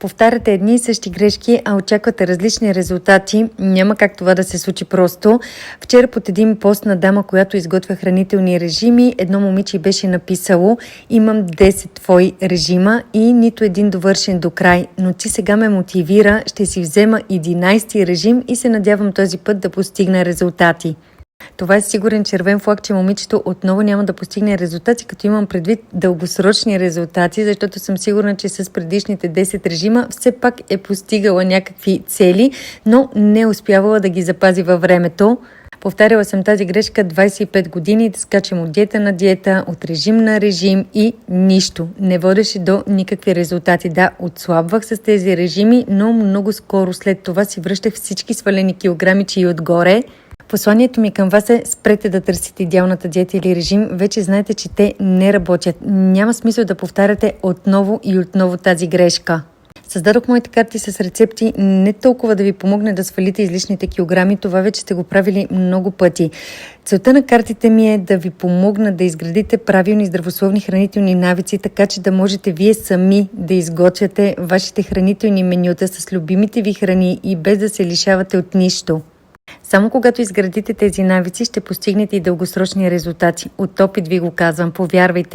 Повтаряте едни и същи грешки, а очаквате различни резултати, няма как това да се случи просто. Вчера под един пост на дама, която изготвя хранителни режими, едно момиче беше написало: имам 10 твои режима и нито един довършен до край, но ти сега ме мотивира, ще си взема 11 режим и се надявам този път да постигна резултати. Това е сигурен червен флаг, че момичето отново няма да постигне резултати, като имам предвид дългосрочни резултати, защото съм сигурна, че с предишните 10 режима все пак е постигала някакви цели, но не е успявала да ги запази във времето. Повтаряла съм тази грешка 25 години, да скачам от диета на диета, от режим на режим и нищо. Не водеше до никакви резултати. Да, отслабвах с тези режими, но много скоро след това си връщах всички свалени килограми, че и отгоре. Посланието ми към вас е: спрете да търсите идеалната диета или режим. Вече знаете, че те не работят. Няма смисъл да повтаряте отново и отново тази грешка. Създадох моите карти с рецепти не толкова да ви помогне да свалите излишните килограми, това вече сте го правили много пъти. Целта на картите ми е да ви помогна да изградите правилни здравословни хранителни навици, така че да можете вие сами да изготвяте вашите хранителни менюта с любимите ви храни и без да се лишавате от нищо. Само когато изградите тези навици, ще постигнете и дългосрочни резултати. От опит ви го казвам, повярвайте.